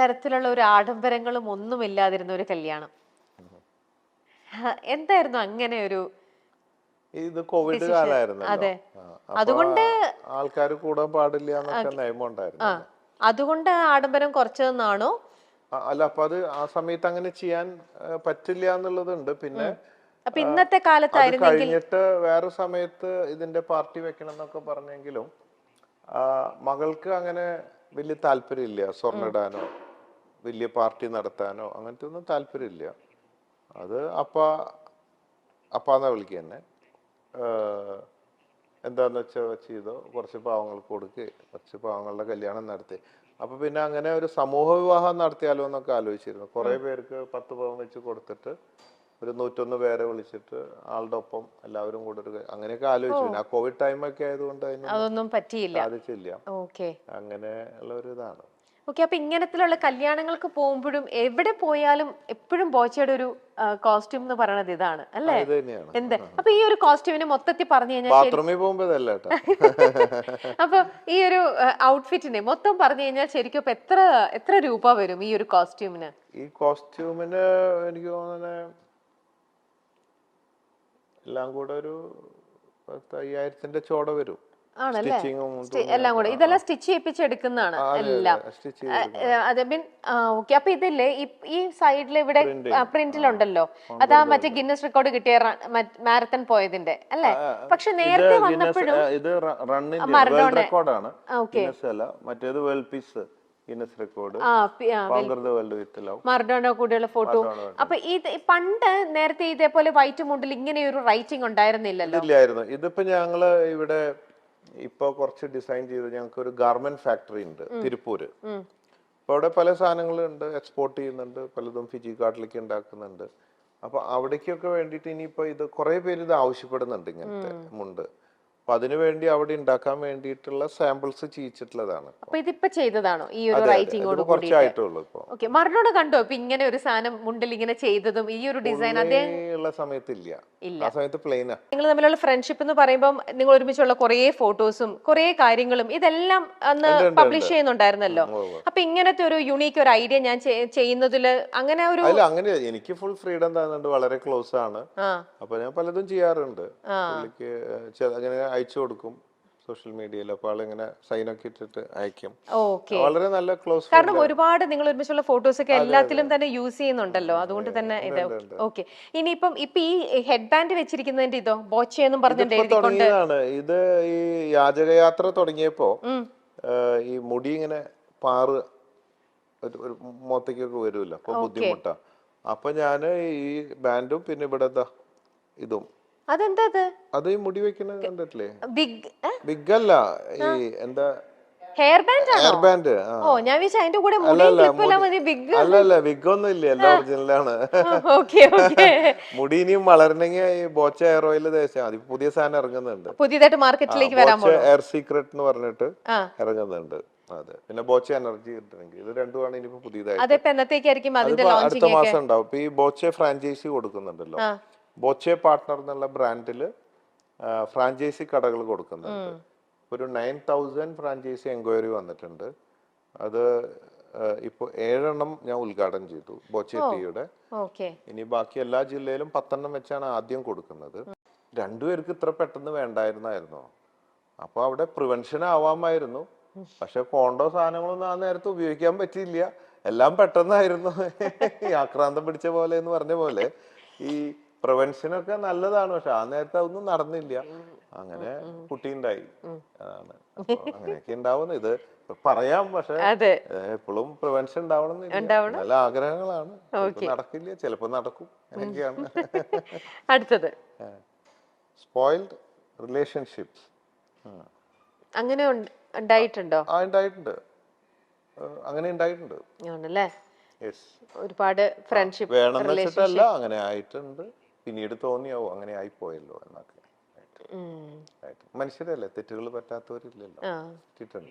തരത്തിലുള്ള ഒരു ആഡംബരങ്ങളും ഒന്നുമില്ലാതിരുന്ന ഒരു കല്യാണം. എന്തായിരുന്നു അങ്ങനെ ഒരു ഇത് കോവിഡ് ഡിസിഷൻ? കാലായിരുന്നല്ലോ. അതെ, അപ്പൊ അതുകൊണ്ട് ആൾക്കാർ കൂടാൻ പാടില്ല എന്നൊക്കെ നിയമം ഉണ്ടായിരുന്നു. അതുകൊണ്ട് ആഡംബരം കുറച്ചതെന്നാണോ? അല്ല, അപ്പൊ അത് ആ സമയത്ത് അങ്ങനെ ചെയ്യാൻ പറ്റില്ല എന്നുള്ളതുണ്ട്. പിന്നെ അപ്പൊ ഇന്നത്തെ അത് കാലത്തായിരുന്നെങ്കിൽ കഴിഞ്ഞിട്ട് വേറെ സമയത്ത് ഇതിന്റെ പാർട്ടി വെക്കണം എന്നൊക്കെ പറഞ്ഞെങ്കിലും മകൾക്ക് അങ്ങനെ വലിയ താല്പര്യമില്ല സ്വർണ്ണ ഇടാനോ വലിയ പാർട്ടി നടത്താനോ അങ്ങനത്തെ ഒന്നും താല്പര്യമില്ല. അത് അപ്പാന്നാ വിളിക്കുക തന്നെ. എന്താന്ന് വെച്ചാൽ ചെയ്തോ, കുറച്ച് പാവങ്ങൾക്ക് കൊടുക്കുക, കുറച്ച് പാവങ്ങളുടെ കല്യാണം നടത്തി. അപ്പൊ പിന്നെ അങ്ങനെ ഒരു സമൂഹ വിവാഹം നടത്തിയാലോ എന്നൊക്കെ ആലോചിച്ചിരുന്നു. കുറെ പേർക്ക് 10 പവൻ വെച്ച് കൊടുത്തിട്ട് ഒരു 101 പേരെ വിളിച്ചിട്ട് ആളുടെ ഒപ്പം എല്ലാവരും കൂടെ ഒരു അങ്ങനെയൊക്കെ ആലോചിച്ചു. പിന്നെ ആ കോവിഡ് ടൈമൊക്കെ ആയതുകൊണ്ട് അതൊന്നും പറ്റിയില്ല. സാധിച്ചില്ല. ഓക്കെ അങ്ങനെ ഉള്ള ഒരു ഇതാണ്. ഓക്കെ. അപ്പൊ ഇങ്ങനത്തിലുള്ള കല്യാണങ്ങൾക്ക് പോകുമ്പോഴും എവിടെ പോയാലും എപ്പോഴും ബോച്ചയുടെ ഒരു കോസ്റ്റ്യൂം എന്ന് പറയണത് ഇതാണ് അല്ലേ? ഇത് തന്നെയാണ്. എന്ത് അപ്പൊ ഈ ഒരു കോസ്റ്റ്യൂമിന് മൊത്തത്തിൽ പറഞ്ഞു കഴിഞ്ഞാൽ ബാത്റൂമിൽ പോകുമ്പോ ഇതല്ല കേട്ടോ. അപ്പൊ ഈ ഒരു ഔട്ട്ഫിറ്റിനെ മൊത്തം പറഞ്ഞു കഴിഞ്ഞാൽ ശരിക്കും ഇപ്പൊ എത്ര രൂപ വരും ഈ ഒരു കോസ്റ്റ്യൂമിന്? ഈ കോസ്റ്റ്യൂമിന് എനിക്ക് തോന്നുന്നത് എല്ലാം കൂടെ ഒരു 10,000-ന്റെ ചോട വരും. ആണല്ലേ? എല്ലാം കൂടെ ഇതെല്ലാം സ്റ്റിച്ച് ചെയ്യിപ്പിച്ചെടുക്കുന്നതാണ് എല്ലാം. അതെ മീൻ ഓക്കെ. അപ്പൊ ഇതില്ലേ ഈ സൈഡിൽ ഇവിടെ പ്രിന്റിലുണ്ടല്ലോ, അതാ മറ്റേ ഗിന്നസ് റെക്കോർഡ് കിട്ടിയ മാരത്തൺ പോയതിന്റെ അല്ലേ? പക്ഷെ നേരത്തെ വന്നപ്പോഴും ഇത് വേൾഡ് റെക്കോർഡാണ്. മറ്റേത് world piece Guinness record Maradona കൂടെയുള്ള ഫോട്ടോ. അപ്പൊ ഇത് പണ്ട് നേരത്തെ ഇതേപോലെ വൈറ്റ് മുണ്ടിൽ ഇങ്ങനെ ഒരു റൈറ്റിംഗ് ഉണ്ടായിരുന്നില്ലല്ലോ. ഇല്ലായിരുന്നു. ഇതിപ്പോ ഞങ്ങള് ഇവിടെ ഇപ്പൊ കുറച്ച് ഡിസൈൻ ചെയ്ത് ഞങ്ങൾക്ക് ഒരു ഗാർമെന്റ് ഫാക്ടറി ഉണ്ട് തിരുപ്പൂര്. അപ്പൊ അവിടെ പല സാധനങ്ങളുണ്ട്, എക്സ്പോർട്ട് ചെയ്യുന്നുണ്ട്, പലതും ഫിജി കാർഡിലേക്ക് ഉണ്ടാക്കുന്നുണ്ട്. അപ്പൊ അവിടേക്കൊക്കെ വേണ്ടിയിട്ട് ഇനിയിപ്പോ ഇത് കുറെ പേര് ഇത് ആവശ്യപ്പെടുന്നുണ്ട് ഇങ്ങനത്തെ മുണ്ട്. അപ്പൊ അതിനുവേണ്ടി അവിടെ ഉണ്ടാക്കാൻ വേണ്ടിയിട്ടുള്ള സാമ്പിൾസ് ചെയ്യിച്ചിട്ടുള്ളതാണ്. അപ്പൊ ഇതിപ്പോ ചെയ്തതാണോ ഈ ഒരു റൈറ്റിംഗോട് കുറച്ചായിട്ടുള്ളൂ ഇപ്പൊ. ഓക്കെ. മറഡോണ കണ്ടോ ഇപ്പൊ ഇങ്ങനെ ഒരു സാധനം മുണ്ടിൽ ഇങ്ങനെ ചെയ്തതും ഈ ഒരു ഡിസൈൻ? ഉള്ള സമയത്തില്ല, ആ സമയത്ത് പ്ലെയിനാ. നിങ്ങൾ തമ്മിലുള്ള ഫ്രണ്ട്ഷിപ്പ് എന്ന് പറയുമ്പോൾ നിങ്ങൾ ഒരുമിച്ചുള്ള കുറെ ഫോട്ടോസും കുറെ കാര്യങ്ങളും ഇതെല്ലാം അന്ന് പബ്ലിഷ് ചെയ്യുന്നുണ്ടായിരുന്നല്ലോ. അപ്പൊ ഇങ്ങനത്തെ ഒരു യുണീക്ക് ഒരു ഐഡിയ ഞാൻ ചെയ്യുന്നതില് അങ്ങനെ ഒരു അങ്ങനെ എനിക്ക് ഫുൾ ഫ്രീഡം തന്നുണ്ട്. വളരെ ക്ലോസ് ആണ്. അപ്പൊ ഞാൻ പലതും ചെയ്യാറുണ്ട്. പുള്ളിക്ക് അങ്ങനെ അയച്ചു കൊടുക്കും സോഷ്യൽ മീഡിയയിൽ. അപ്പൊ ആളിങ്ങനെ സൈനൊക്കെ ഇട്ടിട്ട് അയക്കും. വളരെ നല്ല ക്ലോസ്. കാരണം ഒരുപാട് നിങ്ങൾ ഒരുമിച്ചുള്ള ഫോട്ടോസ് ഒക്കെ എല്ലാത്തിലും തന്നെ യൂസ് ചെയ്യുന്നുണ്ടല്ലോ, അതുകൊണ്ട് തന്നെ ഇത് ഓക്കെ. ഇനിയിപ്പം ഈ ഹെഡ് ബാൻഡ് വെച്ചിരിക്കുന്നതിന്റെ ഇതോ ബോച്ചെ എന്നും പറഞ്ഞിട്ട് തുടങ്ങിയതാണ്. ഇത് ഈ യാചകയാത്ര തുടങ്ങിയപ്പോ ഈ മുടി ഇങ്ങനെ പാറ് ഒരു മുഖത്തേക്കൊക്കെ വരുമല്ലോ, അപ്പൊ ബുദ്ധിമുട്ടാ. അപ്പൊ ഞാന് ഈ ബാൻഡും പിന്നെ ഇവിടെ ഇതും. അതെന്താ അത് ഈ മുടി വെക്കുന്നത് കണ്ടിട്ടില്ലേ? ബിഗ് അല്ല, ഈ എന്താ ഹെയർ ബാൻഡ് ആണോ? Hair band. ഓ ഞാൻ വിചാരിച്ചു അതിന്റെ കൂടെ മുടി ബിഗ്. അല്ലല്ല, ബിഗ് ഒന്നും ഇല്ല, എല്ലാം ഒറിജിനലാണ്. മുടി ഇനിയും വളരണമെങ്കിൽ ഈ ബോച്ച ഹെയർ ഓയിൽ തേച്ചാൽ മതി. പുതിയ സാധനം ഇറങ്ങുന്നുണ്ട്, പുതിയതായിട്ട് മാർക്കറ്റിലേക്ക് വരാൻ പോകുന്നു. എയർ സീക്രട്ട് എന്ന് പറഞ്ഞിട്ട് ഇറങ്ങുന്നുണ്ട്. അതെ. പിന്നെ ബോച്ച എനർജി കിട്ടണമെങ്കിൽ ഇത് രണ്ടുമാണ് ഇനിയിപ്പോ പുതിയതായിട്ട്. അടുത്ത മാസം ഉണ്ടാവും. ഇപ്പൊ ഈ ബോച്ച ഫ്രാഞ്ചൈസി കൊടുക്കുന്നുണ്ടല്ലോ, ബോച്ചെ പാർട്ട്ണർ എന്നുള്ള ബ്രാൻഡില് ഫ്രാഞ്ചൈസി കടകൾ കൊടുക്കുന്നുണ്ട്. ഒരു 9,000 ഫ്രാഞ്ചൈസി എൻക്വയറി വന്നിട്ടുണ്ട്. അത് ഇപ്പൊ 7 ഞാൻ ഉദ്ഘാടനം ചെയ്തു ബോച്ചെ ടീയുടെ. ഇനി ബാക്കി എല്ലാ ജില്ലയിലും 10 വെച്ചാണ് ആദ്യം കൊടുക്കുന്നത്. രണ്ടുപേർക്ക് ഇത്ര പെട്ടെന്ന് വേണ്ടായിരുന്നോ? അപ്പൊ അവിടെ പ്രിവെൻഷൻ ആവാമായിരുന്നു. പക്ഷെ കോണ്ടോ സാധനങ്ങളൊന്നും ആ നേരത്തെ ഉപയോഗിക്കാൻ പറ്റിയില്ല. എല്ലാം പെട്ടെന്നായിരുന്നു. ആക്രാന്തം പിടിച്ച പോലെ എന്ന് പറഞ്ഞ പോലെ ഈ പ്രിവെൻഷനൊക്കെ നല്ലതാണ്. പക്ഷെ ആ നേരത്തെ അതൊന്നും നടന്നില്ല. അങ്ങനെ കുട്ടി ഉണ്ടായി. അതാണ് അങ്ങനെയൊക്കെ ഉണ്ടാവുന്നത്. ഇത് പറയാം, പക്ഷെ എപ്പോഴും പ്രിവെൻഷൻ ഉണ്ടാവണം. നല്ല ആഗ്രഹങ്ങളാണ്. നടക്കില്ല, ചിലപ്പോ നടക്കും. അങ്ങനെയൊക്കെയാണ്. അടുത്തത് സ്പോയിൽഡ് റിലേഷൻഷിപ്സ്. അങ്ങനെ ഉണ്ടായിട്ടുണ്ടോ? ഉണ്ടായിട്ടുണ്ട്. അങ്ങനെ ഉണ്ടായിട്ടുണ്ട്. ഒരുപാട് ഫ്രണ്ട്ഷിപ്പ് വേണമെന്ന് വെച്ചിട്ടല്ല, അങ്ങനെ ആയിട്ടുണ്ട്. പിന്നീട് തോന്നിയാവോ അങ്ങനെ ആയിപ്പോയല്ലോ എന്നൊക്കെ. മനുഷ്യരല്ലേ, തെറ്റുകൾ പറ്റാത്തവരില്ലല്ലോ.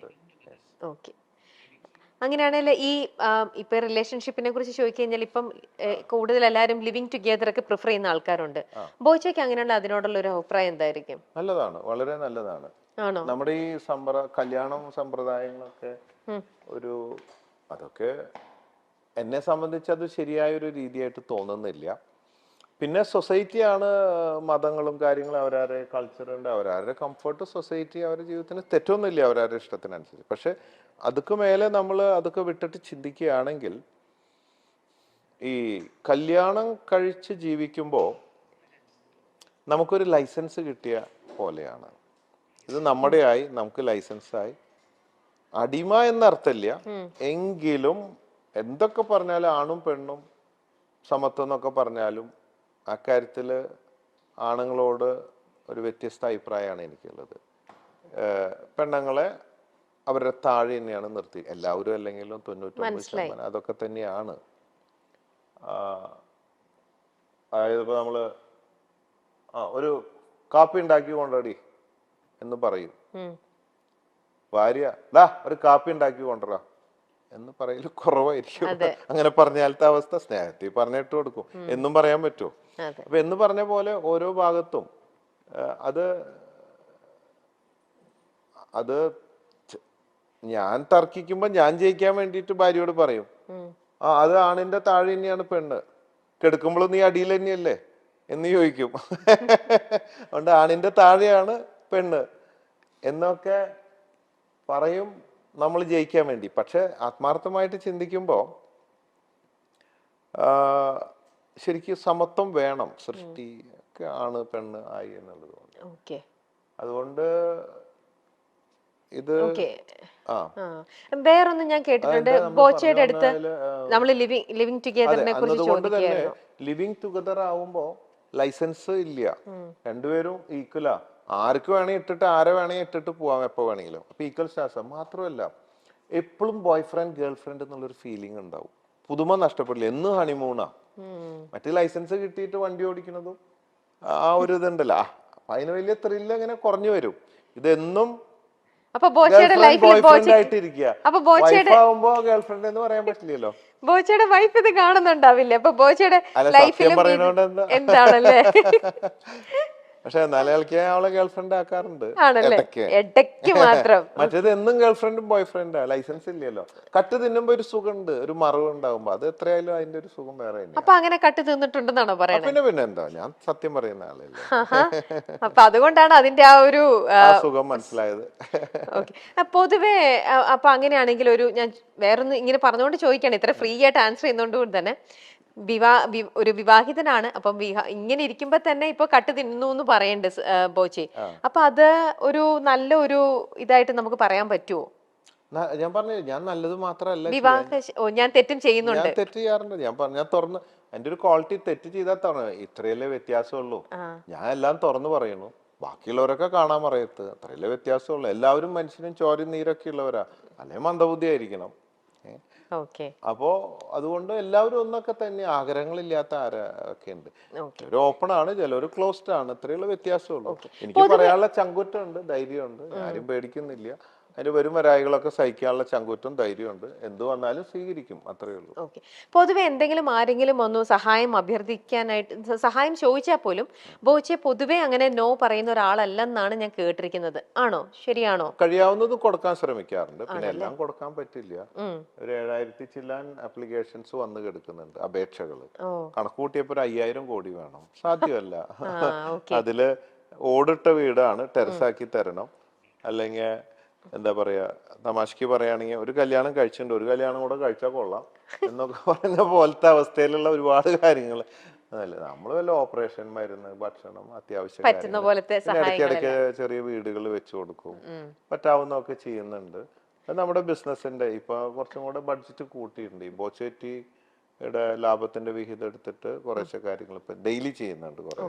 ഓക്കെ. അങ്ങനെയാണെങ്കിൽ ഈ ഇപ്പൊ റിലേഷൻഷിപ്പിനെ കുറിച്ച് ചോദിക്കഴിഞ്ഞാൽ ഇപ്പം കൂടുതൽ എല്ലാവരും ലിവിങ് ടുഗെദർ ഒക്കെ പ്രിഫർ ചെയ്യുന്ന ആൾക്കാരുണ്ട്. ബോച്ചയ്ക്ക് അങ്ങനെയുള്ള അതിനോടുള്ള ഒരു അഭിപ്രായം എന്തായിരിക്കും? നല്ലതാണ്, വളരെ നല്ലതാണ്. നമ്മുടെ ഈ കല്യാണം സമ്പ്രദായങ്ങളൊക്കെ അതൊക്കെ എന്നെ സംബന്ധിച്ച് അത് ശരിയായൊരു രീതിയായിട്ട് തോന്നുന്നില്ല. പിന്നെ സൊസൈറ്റിയാണ്, മതങ്ങളും കാര്യങ്ങളും അവരവരുടെ കൾച്ചറുണ്ട്, അവരവരുടെ കംഫർട്ട്, സൊസൈറ്റി അവരുടെ ജീവിതത്തിന് തെറ്റൊന്നുമില്ല അവരവരുടെ ഇഷ്ടത്തിനനുസരിച്ച്. പക്ഷെ അതൊക്കെ മേലെ നമ്മൾ അതൊക്കെ വിട്ടിട്ട് ചിന്തിക്കുകയാണെങ്കിൽ ഈ കല്യാണം കഴിച്ച് ജീവിക്കുമ്പോൾ നമുക്കൊരു ലൈസൻസ് കിട്ടിയ പോലെയാണ്. ഇത് നമ്മുടെ ആയി, നമുക്ക് ലൈസൻസായി. അടിമ എന്നർത്ഥമില്ല, എങ്കിലും എന്തൊക്കെ പറഞ്ഞാലും ആണും പെണ്ണും സമത്വം എന്നൊക്കെ പറഞ്ഞാലും അക്കാര്യത്തിൽ ആണുങ്ങളോട് ഒരു വ്യത്യസ്ത അഭിപ്രായമാണ് എനിക്കുള്ളത്. പെണ്ണുങ്ങളെ അവരുടെ താഴെ തന്നെയാണ് നിർത്തി, എല്ലാവരും അല്ലെങ്കിലും 99% അതൊക്കെ തന്നെയാണ്. അതായത് ഇപ്പൊ നമ്മള് ഒരു കാപ്പി ഉണ്ടാക്കി കൊണ്ടടി എന്ന് പറയും, ഭാര്യ ദാ ഒരു കാപ്പി ഉണ്ടാക്കി കൊണ്ടുവരാ എന്ന് പറയല് കുറവായിരിക്കും. അങ്ങനെ പറഞ്ഞാലത്തെ അവസ്ഥ സ്നേഹത്തിൽ പറഞ്ഞിട്ട് കൊടുക്കും എന്നും പറയാൻ പറ്റുമോ? അപ്പൊ എന്ന് പറഞ്ഞ പോലെ ഓരോ ഭാഗത്തും അത് അത് ഞാൻ തർക്കിക്കുമ്പോ ഞാൻ ജയിക്കാൻ വേണ്ടിയിട്ട് ഭാര്യയോട് പറയും, അത് ആണിന്റെ താഴെ തന്നെയാണ് പെണ്ണ്, കെടുക്കുമ്പോഴും നീ അടിയിൽ തന്നെയല്ലേ എന്ന് ചോദിക്കും. അതുകൊണ്ട് ആണിന്റെ താഴെയാണ് പെണ്ണ് എന്നൊക്കെ പറയും നമ്മൾ ജയിക്കാൻ വേണ്ടി. പക്ഷെ ആത്മാർത്ഥമായിട്ട് ചിന്തിക്കുമ്പോ ശരിക്കും സമത്വം വേണം, സൃഷ്ടി ഒക്കെ ആണ് പെണ്ണ് ആയി എന്നുള്ളത്. അതുകൊണ്ട് ഇത് വേറൊന്നും ഞാൻ കേട്ടിട്ടുണ്ട്, ബോച്ചയുടെ അടുത്ത് നമ്മൾ ലിവിങ് ടുഗദറിനെ കുറിച്ച് ചോദിക്കുകയായിരുന്നു. ലിവിങ് ടുഗദർ ആവുമ്പോ ലൈസൻസ് ഇല്ല, രണ്ടുപേരും ഈക്വലാ, ആർക്ക് വേണേ ഇട്ടിട്ട് ആരെ വേണേ ഇട്ടിട്ട് പോവാം എപ്പോ വേണമെങ്കിലും. അപ്പൊ ഈക്വൽ സ്റ്റാറ്റസ്. മാത്രമല്ല എപ്പോഴും ബോയ് ഫ്രണ്ട് ഗേൾ ഫ്രണ്ട് എന്നുള്ളൊരു ഫീലിംഗ് ഉണ്ടാവും, പുതുമ നഷ്ടപ്പെടില്ല, എന്നും ഹണിമൂണാ. മറ്റേ ലൈസൻസ് കിട്ടിയിട്ട് വണ്ടി ഓടിക്കുന്നതും ആ ഒരു ഇതുണ്ടല്ലോ, അതിന് വലിയ ത്രില്ല് അങ്ങനെ കുറഞ്ഞു വരും. ഇതെന്നും ഗേൾഫ്രണ്ട് എന്ന് പറയാൻ പറ്റില്ലല്ലോ. ബോച്ചയുടെ വൈഫ് ഇത് കാണുന്നുണ്ടാവില്ലേ? അപ്പൊ ബോച്ചയുടെ ലൈഫിലും എന്താണല്ലേ? പക്ഷെ എന്നാലും അവളെ ഗേൾഫ്രണ്ട് ആക്കാറുണ്ട് ഇടയ്ക്ക് മാത്രം. മറ്റേത് എന്നും ഗേൾഫ്രണ്ടും ബോയ് ഫ്രണ്ടാ, ലൈസൻസ് ഇല്ലല്ലോ. കട്ട് തിന്നുമ്പോ ഒരു സുഖമുണ്ട്, ഒരു മറവ് ഉണ്ടാവുമ്പോ, അത് എത്രയായാലും അതിന്റെ ഒരു സുഖം വേറെ. അപ്പൊ അങ്ങനെ കട്ട് തിന്നിട്ടുണ്ടെന്നാണോ പറയുന്നത്? പിന്നെ എന്താ, ഞാൻ സത്യം പറയുന്ന ആളല്ലേ. അപ്പൊ അതുകൊണ്ടാണ് അതിന്റെ ആ ഒരു സുഖം മനസ്സിലായത്. പൊതുവേ അപ്പൊ അങ്ങനെയാണെങ്കിൽ ഞാൻ വേറൊന്ന് ഇങ്ങനെ പറഞ്ഞുകൊണ്ട് ചോദിക്കാണ്, ഇത്ര ഫ്രീ ആയിട്ട് ആൻസർ ചെയ്യുന്നോണ്ട് തന്നെ, ഒരു വിവാഹിതനാണ്, അപ്പം ഇങ്ങനെ ഇരിക്കുമ്പോ തന്നെ ഇപ്പൊ കട്ട് തിന്നു എന്ന് പറയുന്നുണ്ട് ബോച്ചി. അപ്പൊ അത് ഒരു നല്ല ഒരു ഇതായിട്ട് നമുക്ക് പറയാൻ പറ്റുമോ? ഞാൻ പറഞ്ഞു, ഞാൻ നല്ലത് മാത്രമല്ല, ഞാൻ തെറ്റും ചെയ്യുന്നുണ്ട്, തെറ്റ് ചെയ്യാറുണ്ട്. ഞാൻ തുറന്ന് എന്റെ ഒരു ക്വാളിറ്റി, തെറ്റ് ചെയ്താൽ തുറന്ന്, ഇത്രയല്ലേ വ്യത്യാസമുള്ളൂ, ഞാൻ എല്ലാം തുറന്നു പറയുന്നു, ബാക്കിയുള്ളവരൊക്കെ കാണാൻ പറയത്ത്, അത്രയല്ലേ വ്യത്യാസമുള്ളൂ. എല്ലാവരും മനുഷ്യനും ചോരയും നീരൊക്കെ ഉള്ളവരാ, അല്ലെ മന്ദബുദ്ധി ആയിരിക്കണം. അപ്പോ അതുകൊണ്ട് എല്ലാവരും ഒന്നൊക്കെ തന്നെ, ആഗ്രഹങ്ങളില്ലാത്ത ആരൊക്കെ ഉണ്ട്. ചിലർ ഓപ്പൺ ആണ്, ചിലർ ക്ലോസ്ഡ് ആണ്, ഇത്രയുള്ള വ്യത്യാസമുള്ളൂ. എനിക്ക് പറയാനുള്ള ചങ്കുറ്റുണ്ട്, ധൈര്യമുണ്ട്, ആരും പേടിക്കുന്നില്ല. അതിന് വരും വരായികളൊക്കെ സഹിക്കാനുള്ള ചങ്കുറ്റും ധൈര്യമുണ്ട്, എന്ത് വന്നാലും സ്വീകരിക്കും, അത്രയേ ഉള്ളൂ. പൊതുവെ എന്തെങ്കിലും ആരെങ്കിലും ഒന്ന് സഹായം അഭ്യർത്ഥിക്കാനായിട്ട് സഹായം ചോദിച്ചാൽ പോലും ബോച്ചെ പൊതുവെ അങ്ങനെ നോ പറയുന്ന ഒരാളല്ലെന്നാണ് ഞാൻ കേട്ടിരിക്കുന്നത്. ആണോ? ശരിയാണോ? കഴിയാവുന്നത് കൊടുക്കാൻ ശ്രമിക്കാറുണ്ട്, പിന്നെ എല്ലാം കൊടുക്കാൻ പറ്റില്ല. ഒരു 7000 ചില്ലാൻ ആപ്ലിക്കേഷൻസ് വന്ന് കിടക്കുന്നുണ്ട്, അപേക്ഷകള്. കണക്കൂട്ടിയപ്പോ 5000 കോടി വേണം, സാധ്യമല്ല. അതില് ഓടിട്ട വീടാണ്, ടെറസാക്കി തരണം, അല്ലെങ്കിൽ എന്താ പറയാ, തമാശക്ക് പറയുകയാണെങ്കിൽ ഒരു കല്യാണം കഴിച്ചിട്ടുണ്ട്, ഒരു കല്യാണം കൂടെ കഴിച്ചാൽ കൊള്ളാം എന്നൊക്കെ പറയുന്ന പോലത്തെ അവസ്ഥയിലുള്ള ഒരുപാട് കാര്യങ്ങൾ. അതല്ല, നമ്മള് വല്ല ഓപ്പറേഷൻ, മരുന്ന്, ഭക്ഷണം, അത്യാവശ്യം ഇടയ്ക്കിടയ്ക്ക് ചെറിയ വീടുകൾ വെച്ചു കൊടുക്കും, പറ്റാവുന്നതൊക്കെ ചെയ്യുന്നുണ്ട്. അത് നമ്മുടെ ബിസിനസിന്റെ ഇപ്പൊ കുറച്ചും കൂടെ ബഡ്ജറ്റ് കൂട്ടിയിട്ടുണ്ട്. ഈ ബോച്ചേറ്റിയുടെ ലാഭത്തിന്റെ വിഹിതം എടുത്തിട്ട് കുറേശ്ശെ കാര്യങ്ങൾ ഇപ്പൊ ഡെയിലി ചെയ്യുന്നുണ്ട് കുറെ.